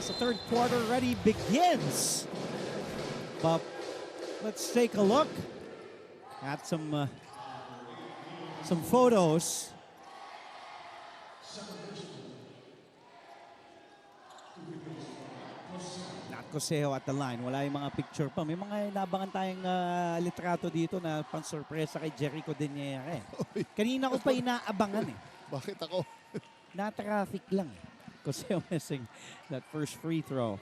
as the third quarter already begins. But let's take a look at some photos. Not Coseo at the line. Wala yung mga picture pa. May mga inabangan tayong litrato dito na pang-surpresa kay Jericho Deniere. Kanina ko pa inaabangan eh. Bakit ako? Na-traffic lang eh. Coseo missing that first free throw.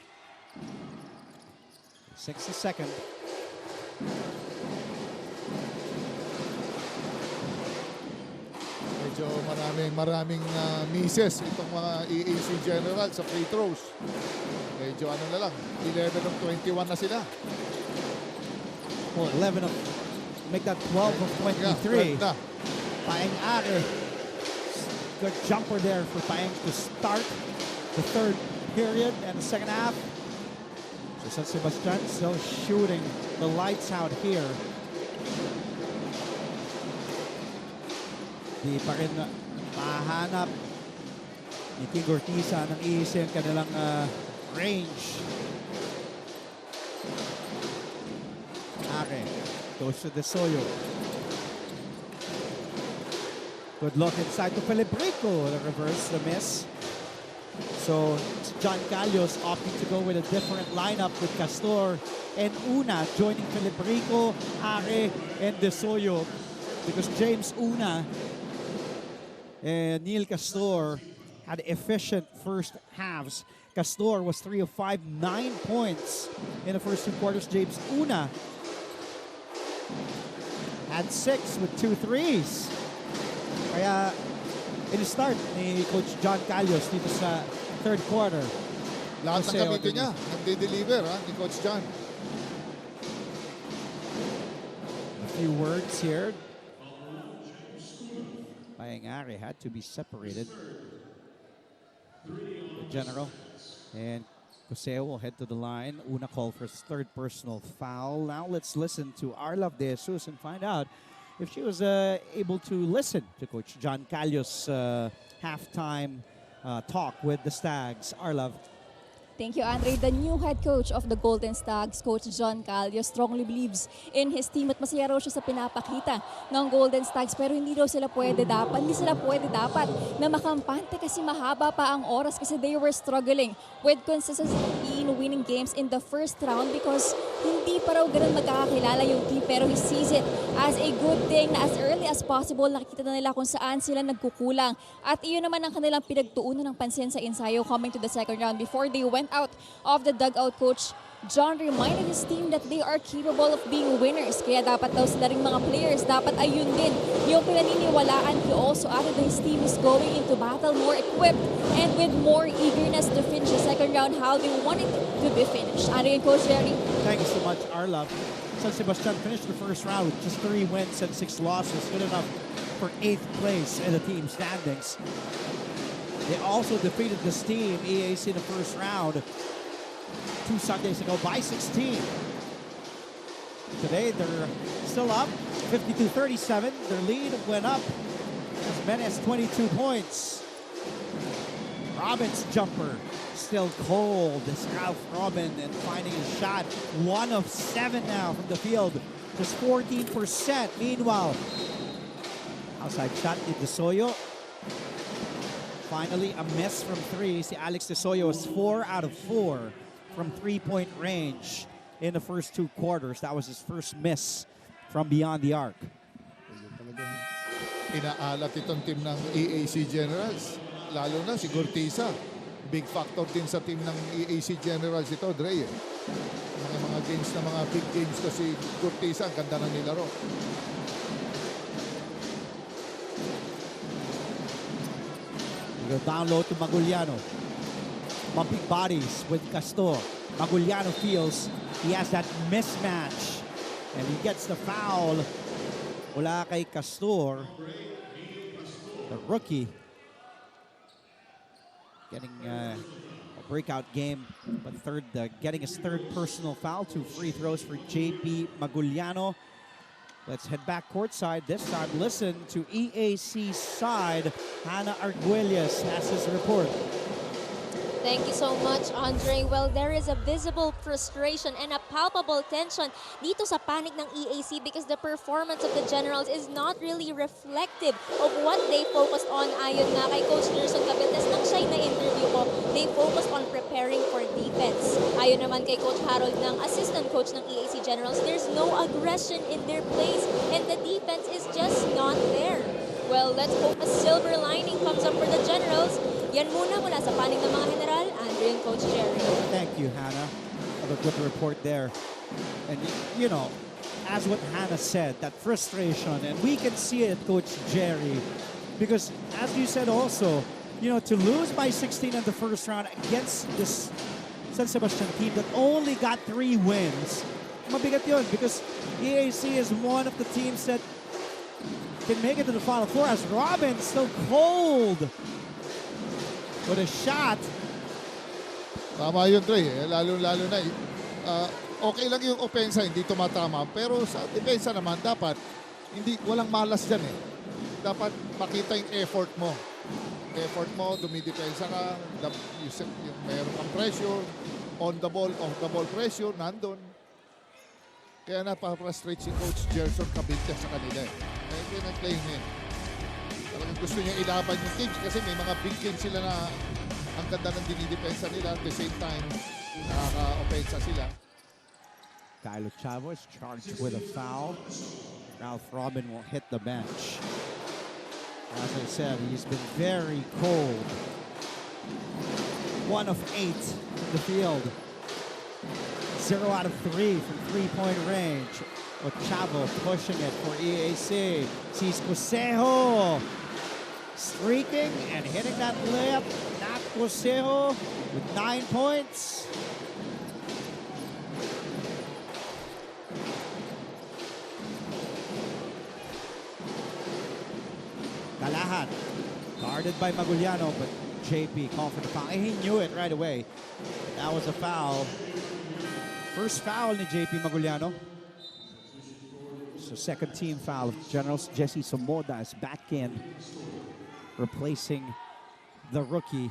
60 seconds. Medyo maraming misses itong mga EAC General sa free throws. Medyo ano na lang, 11 of 21 na sila. Well, 11 of, make that 12 of 23. Yeah, Paeng Are. Good jumper there for Paeng to start the third period and the second half. So San Sebastian still shooting the lights out here. Di pa rin mahanap ni King Ortiza ng EAC ang kanilang range. Are goes to De Soyo. Good look inside to Felibrico. The reverse, the miss. So John Callos opting to go with a different lineup with Castor and Una joining Felibrico, Are, and De Soyo, because James Una and Neil Castor had efficient first halves. Castor was 3 of 5, 9 points in the first two quarters. James Una had 6 with 2 threes. Kaya in-start ni Coach John Callos dito sa third quarter. lahat ng gamitin niya, nagde-deliver ni Coach John. A few words here. Paeng-Are had to be separated. The general. And Coseo will head to the line. Una call for his third personal foul. Now let's listen to Arlov De Jesus and find out if she was able to listen to Coach John Callos' halftime talk with the Stags. Arlov. Thank you, Andre. The new head coach of the Golden Stags, Coach John Callos, strongly believes in his team at masaya raw siya sa pinapakita ng Golden Stags, pero hindi sila pwede dapat na makampante kasi mahaba pa ang oras kasi they were struggling with consistency in winning games in the first round because hindi pa raw ganun magkakakilala yung team, pero he sees it as a good thing na as early as possible nakikita na nila kung saan sila nagkukulang at iyon naman ang kanilang pinagtuunan ng pansin sa ensayo coming to the second round. Before they went out of the dugout, Coach John reminded his team that they are capable of being winners. Kaya dapat daw sila ring mga players, dapat ayun din yung pinaniniwalaan. He also added that his team is going into battle more equipped and with more eagerness to finish the second round how they want it to be finished. Ano yun, Coach Jerry? Thank you so much, Arlov. San Sebastian finished the first round with just 3 wins and 6 losses. Good enough for 8th place in the team standings. They also defeated this team, EAC, in the first round 2 Sundays ago by 16. Today, they're still up, 52-37. Their lead went up as many as 22 points. Robin's jumper still cold. This Ralph Robin and finding a shot. 1 of 7 now from the field, just 14%. Meanwhile, outside shot to De Soyo. Finally, a miss from 3. Si Alex De Soyo was 4 out of 4 from 3-point range in the first 2 quarters. That was his first miss from beyond the arc. Inaalat itong team ng EAC Generals. Lalo na si Ortiza. Big factor din sa team ng EAC Generals ito, Dre. Mga games na mga big games to si Ortiza. Ang ganda na nilaro. Go down low to Maguliano. Bumping bodies with Castor. Maguliano feels he has that mismatch. And he gets the foul. Wala kay Castor. The rookie. Getting a breakout game. But getting his third personal foul. 2 free throws for JP Maguliano. Let's head back courtside. This time, listen to EAC's side. Hannah Arguelles has his report. Thank you so much, Andre. Well, there is a visible frustration and a palpable tension dito sa panig ng EAC because the performance of the Generals is not really reflective of what they focused on. Ayon nga kay Coach Gerson Cabildes nang siya'y na-interview ko, they focused on preparing for defense. Ayon naman kay Coach Harold ng assistant coach ng EAC Generals, there's no aggression in their plays and the defense is just not there. Well, let's hope a silver lining comes up for the Generals. Yan muna mula sa panig ng mga General, Andre and Coach Jerry. Thank you, Hannah, for the good report there. And, you know, as what Hannah said, that frustration, and we can see it, Coach Jerry, because as you said also, you know, to lose by 16 in the first round against this San Sebastian team that only got 3 wins, mabigat yun because EAC is one of the teams that can make it to the Final Four as Robin still cold with a shot. Tama yun, Trey. Lalo-lalo na, okay lang yung opensa, hindi tumatama. Pero sa depensa naman, dapat, walang malas dyan eh. Dapat makita yung effort mo. Effort mo, dumidepensa ka, yung meron kang pressure, on the ball, off the ball pressure, nandun. Kaya napaka-frustrate si Coach Gerson Cabildes sa kanila eh. Kaya pinag-play niya. Talagang gusto niya ilaban yung teams kasi may mga big games sila na ang ganda ng dinidepensa nila at the same time nakaka-opensa sila. Kylo Chavo is charged with a foul. Ralph Robin will hit the bench. As I said, he's been very cold. 1 of 8 in the field. 0 out of 3 from three-point range. Chavo pushing it for EAC. Sees Cosejo streaking and hitting that layup. Not Cosejo with 9 points. Kalahan guarded by Maguliano, but JP called for the foul. And he knew it right away. That was a foul. First foul ni JP Maguliano. So second team foul of Generals. Jesse Somoda is back in, replacing the rookie,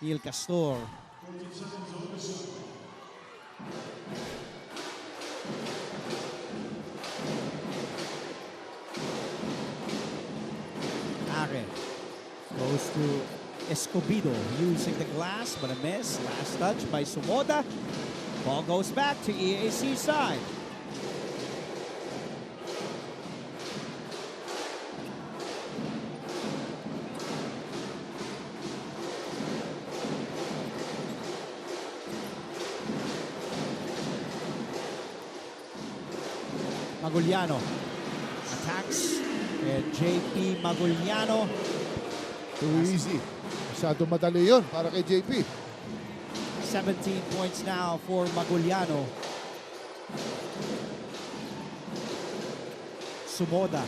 Neil Castor. Are goes to Escobedo using the glass, but a miss. Last touch by Somoda. Ball goes back to EAC side. Maguliano attacks, and JP Maguliano. Too easy. Masyado madali yun para kay JP. 17 points now for Maguliano. Sumoda,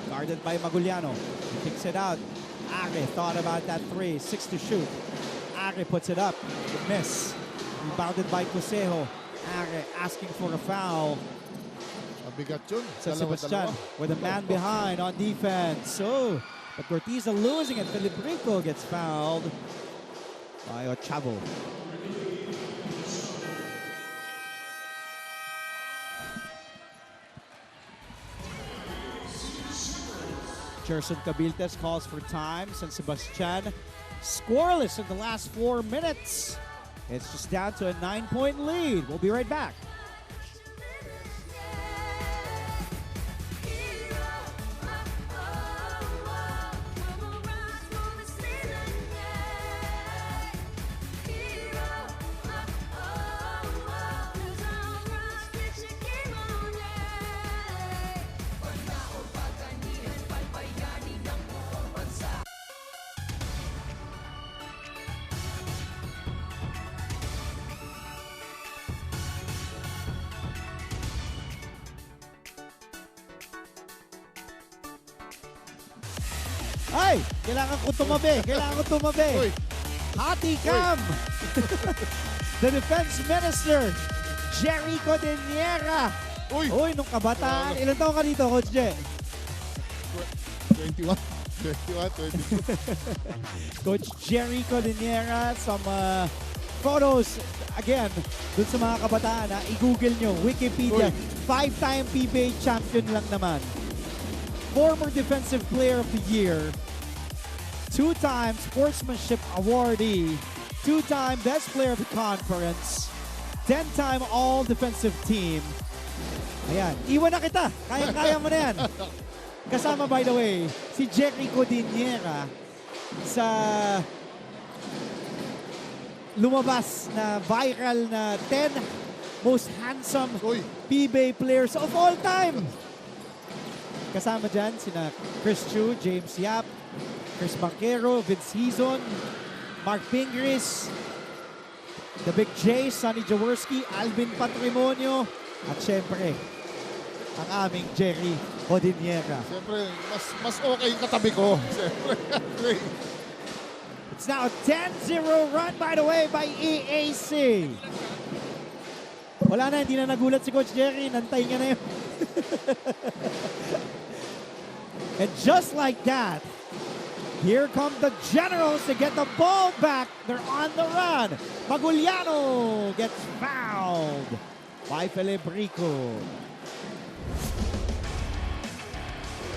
guarded by Maguliano. He kicks it out. Are thought about that 3, 6 to shoot. Are puts it up, miss. Rebounded by Cosejo. Are asking for a foul. Mabigat yun. San Sebastian with a man behind on defense. So, but Cortiza losing it. Filibrico gets fouled by Chavo. Gerson Cabildes calls for time. San Sebastian scoreless in the last 4 minutes. It's just down to a 9-point lead. We'll be right back. Ay! Kailangan ko tumabi. Kailangan ko tumabi. Uy. Hati Cam! The Defense Minister, Jerry Codeniera. Uy! Uy, nung kabataan. Ilan taon ka dito, Coach J? 21. 21, 22. Coach Jerry Codinera, some photos, again, dun sa mga kabataan, i-google nyo, Wikipedia, 5-time PBA champion lang naman. Former Defensive Player of the Year, 2-time Sportsmanship Awardee, 2-time Best Player of the Conference, 10-time All-Defensive Team. Ayan, iwan na kita. Kaya-kaya mo na yan. Kasama, by the way, si Jerry Codinera sa lumabas na viral na 10 most handsome PBA players of all time. Kasama dyan sina Chris Chu, James Yap, Chris Banquero, Vince Hizon, Mark Pingris, The Big J, Sonny Jaworski, Alvin Patrimonio, at syempre, ang aming Jerry Codinera. Siyempre, mas okay yung katabi ko. Siyempre. It's now a 10-0 run, by the way, by EAC. Wala na, hindi na nagulat si Coach Jerry. Nantay niya na yun. And just like that, here come the Generals to get the ball back. They're on the run. Maguliano gets fouled by Felibrico.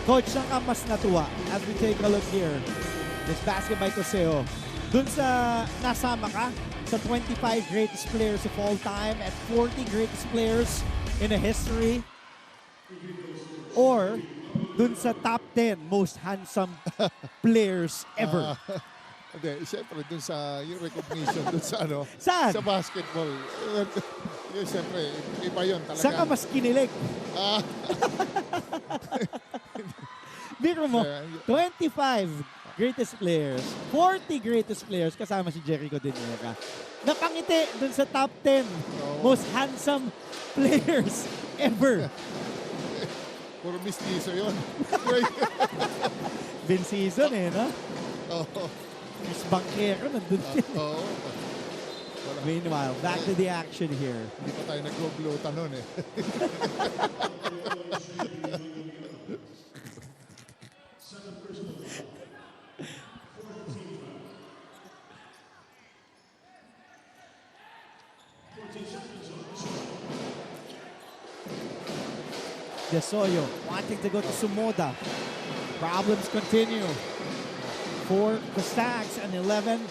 Coach, saan ka mas natuwa as we take a look here? This basket by Coseo. Dun sa nasama ka sa 25 greatest players of all time and 40 greatest players in the history? Or dun sa top 10 most handsome players ever? Hindi, siyempre dun sa yung recognition dun sa ano, Saan? sa basketball. Yung siyempre, iba yun talaga. Saan ka mas kinilig? Biro mo, 25 greatest players, 40 greatest players, kasama si Jerry Codinera. Napangiti dun sa top 10 most handsome players ever. Puro mistiso yun. Vince Season no? Oo. Chris Banquero nandun din. Oo. Meanwhile, back to the action here. Hindi pa tayo nag-glota nun eh. Desoyo wanting to go to Sumoda. Problems continue for the Stags. An 11-0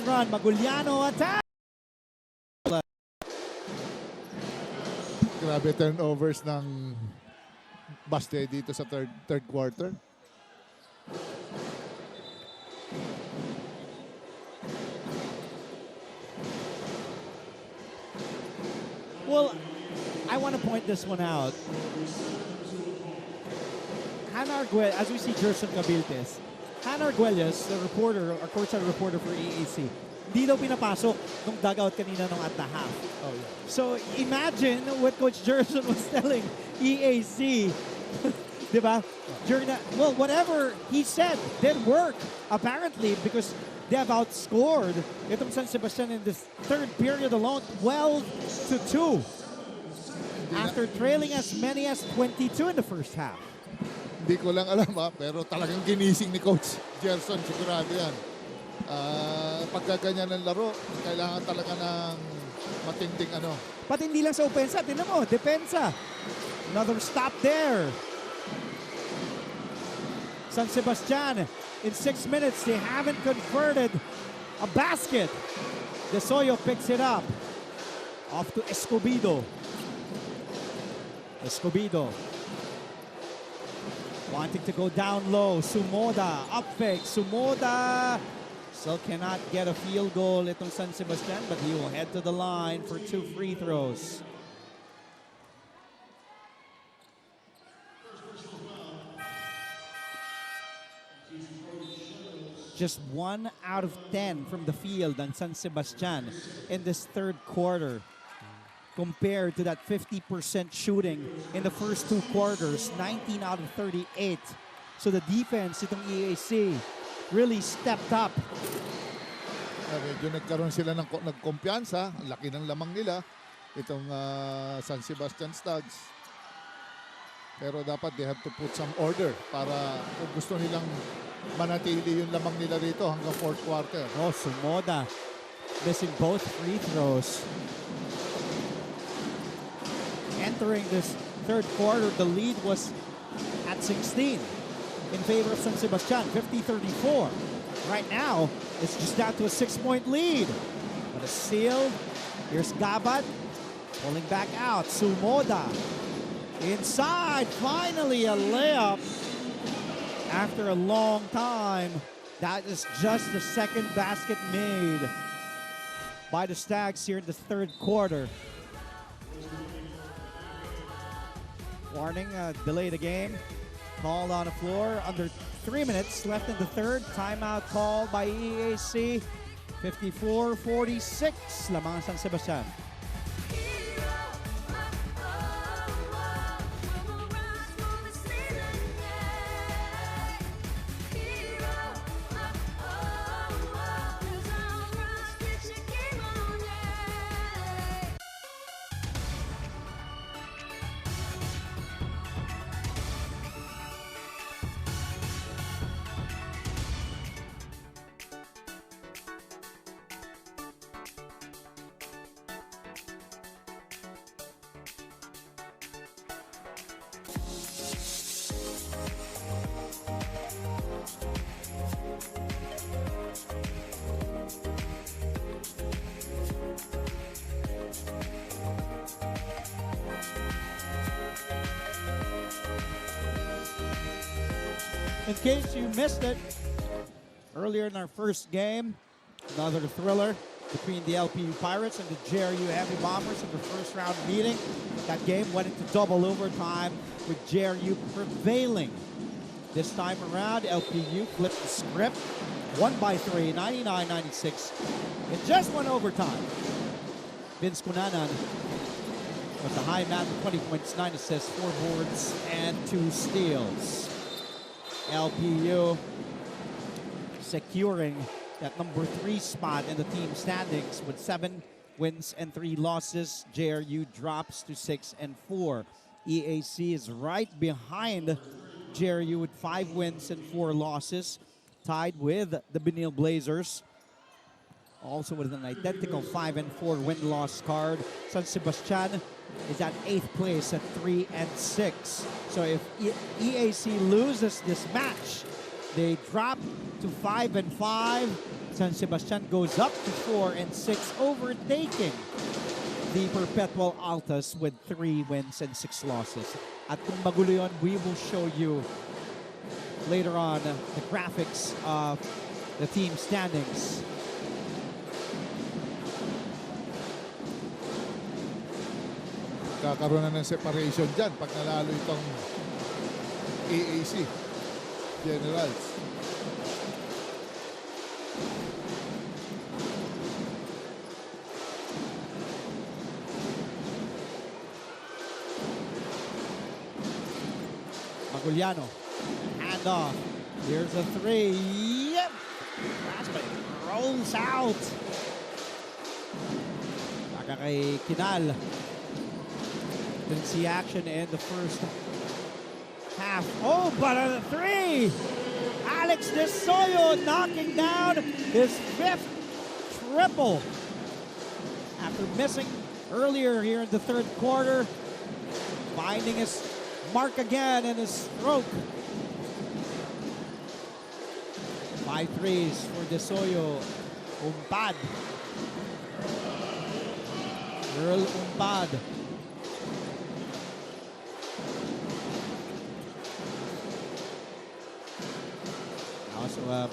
run. Maguliano attack. Grabe turnovers ng Baste dito sa third quarter. Well, I want to point this one out. Hannah Arguelles, as we see Jerson Cabiltes, Hannah Arguelles, the reporter, or courtside reporter for EAC, hindi daw pinapasok nung dugout kanina nung at the half. Oh, yeah. So imagine what Coach Jerson was telling EAC, diba? During that, well, whatever he said did work, apparently, because they have outscored itong San Sebastian in this third period alone, 12-2. After trailing as many as 22 in the first half. Hindi ko lang alam pero talagang ginising ni Coach Gerson, sigurado yan. Pagka ganyan ng laro, kailangan talaga ng matinding ano. Pati hindi lang sa opensa, tinan mo, depensa. Another stop there. San Sebastian, in 6 minutes, they haven't converted a basket. Desoyo picks it up. Off to Escobedo. Escobedo. Wanting to go down low. Sumoda, up fake. Sumoda still cannot get a field goal itong San Sebastian, but he will head to the line for 2 free throws. Just 1 out of 10 from the field on San Sebastian in this third quarter, compared to that 50% shooting in the first 2 quarters, 19 out of 38. So the defense itong EAC really stepped up. Medyo nagkaroon sila ng nagkumpiyansa. Ang laki ng lamang nila itong San Sebastian Stags. Pero dapat they have to put some order para kung gusto nilang manatili yung lamang nila rito hanggang fourth quarter. Oh, Sumoda missing both free throws. Entering this third quarter, the lead was at 16 in favor of San Sebastian, 50-34. Right now, it's just down to a 6-point lead. But a steal. Here's Gabat pulling back out. Sumoda inside. Finally, a layup after a long time. That is just the second basket made by the Stags here in the third quarter. Warning, delay the game. Called on the floor. Under 3 minutes left in the third. Timeout called by EAC. 54-46. Lamang San Sebastian. In case you missed it, earlier in our first game, another thriller between the LPU Pirates and the JRU Heavy Bombers in the first round meeting. That game went into double overtime with JRU prevailing. This time around, LPU flipped the script, won by 3, 99-96. It just went overtime. Vince Cunanan with the high man with 20 points, 9 assists, 4 boards, and 2 steals. LPU securing that number 3 spot in the team standings with 7 wins and 3 losses. JRU drops to 6-4. EAC is right behind JRU with 5 wins and 4 losses, tied with the Benil Blazers, also with an identical 5-4 win-loss card. San Sebastian is at 8th place at 3-6. So if EAC loses this match, they drop to 5-5. San Sebastian goes up to 4-6, overtaking the Perpetual Altas with 3 wins and 6 losses. At kung magulo yun, we will show you later on the graphics of the team standings. Kakaroon na ng separation dyan pag nalalo itong EAC Generals. Maguliano, hand off. Here's a 3. Yep. Basket rolls out. Baka kay Kinal. Didn't see action in the first half. Oh, but a 3! Alex Desoyo knocking down his 5th triple. After missing earlier here in the third quarter, finding his mark again in his stroke. 5 threes for Desoyo. Umpad. Earl Umpad.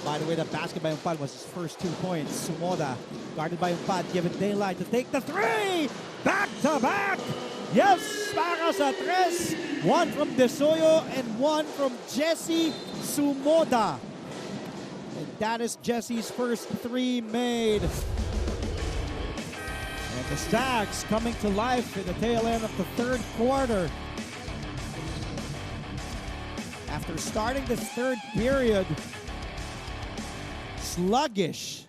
By the way, the basket by Umpad was his first 2 points. Sumoda, guarded by Umpad, given daylight to take the 3! Back to back! Yes, para sa 3. 1 from Desoyo and 1 from Jesse Sumoda. And that is Jesse's first 3 made. And the Stags coming to life in the tail end of the third quarter. After starting the third period sluggish,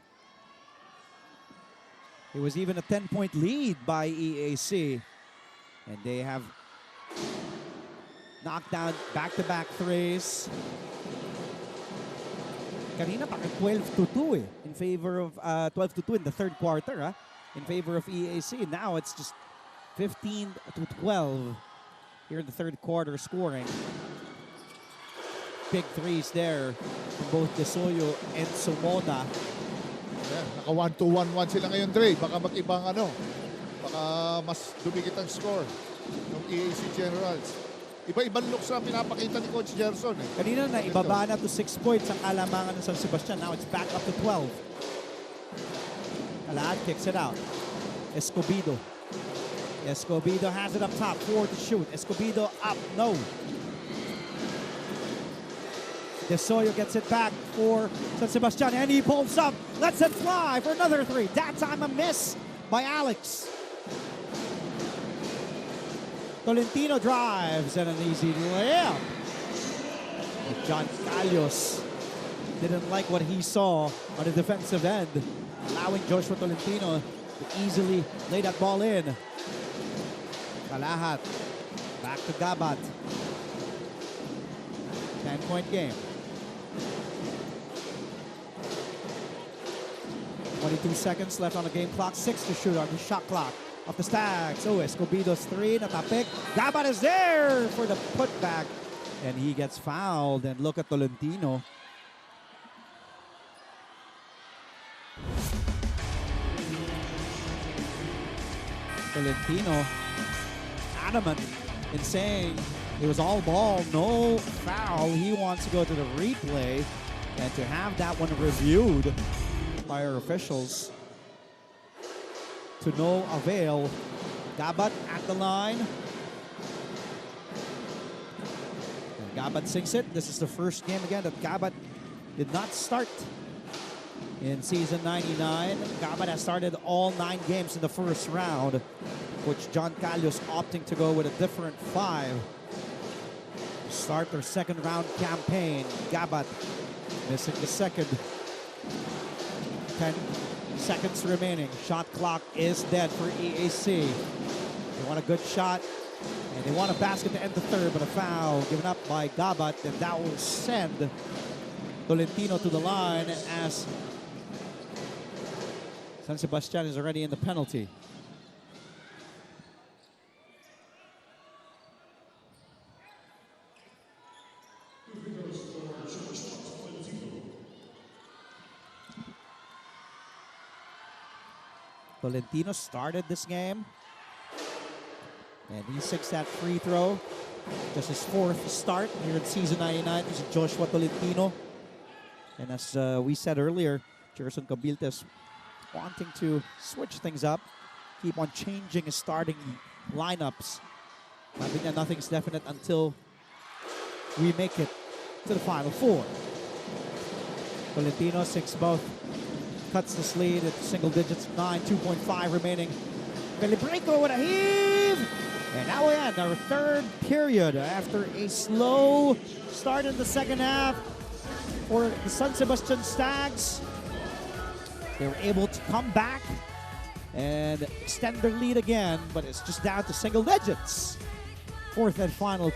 it was even a 10-point lead by EAC, and they have knocked down back-to-back threes. Kanina pa 12-2 in favor of 12-2 in the third quarter in favor of EAC. Now it's just 15-12 here in the third quarter scoring. Big threes there from both Desoyo and Sumoda. Yeah, naka 1-2-1-1 sila ngayon, Dre. Baka mag-ibang baka mas dumikit ang score ng EAC Generals. Iba-ibang looks na pinapakita ni Coach Gerson. Kanina na ibaba na to 6 points ang kalamangan ng San Sebastian. Now it's back up to 12. Calad kicks it out. Escobedo. Escobedo has it up top. 4 to shoot. Escobedo up. No. Desoyo gets it back for San Sebastian, and he pulls up. Lets it fly for another 3. That time a miss by Alex. Tolentino drives and an easy layup. John Calios didn't like what he saw on the defensive end, allowing Joshua Tolentino to easily lay that ball in. Kalahat back to Gabat. 10-point game. 22 seconds left on the game clock. 6 to shoot on the shot clock of the Stags. Oh, Escobedo's 3, natapik. Gabat is there for the putback, and he gets fouled. And look at Tolentino. Tolentino adamant in saying it was all ball, no foul. He wants to go to the replay and to have that one reviewed by our officials. To no avail. Gabat at the line. And Gabat sinks it. This is the first game again that Gabat did not start in season 99. Gabat has started all 9 games in the first round, which John Calios opting to go with a different 5. Start their second round campaign. Gabat missing the second. 10 seconds remaining. Shot clock is dead for EAC. They want a good shot, and they want a basket to end the third, but a foul given up by Gabat, and that will send Tolentino to the line as San Sebastian is already in the penalty. Tolentino started this game, and he sinks that free throw. Just his 4th start here in season 99. This is Joshua Tolentino. And as we said earlier, Jerson Cabiltes wanting to switch things up, keep on changing his starting lineups. I think that nothing's definite until we make it to the Final Four. Tolentino sinks both. Cuts this lead at single digits, 9, 2.5 remaining. Felibrico with a heave! And now we end our third period after a slow start in the second half for the San Sebastian Stags. They were able to come back and extend their lead again, but it's just down to single digits. 4th and final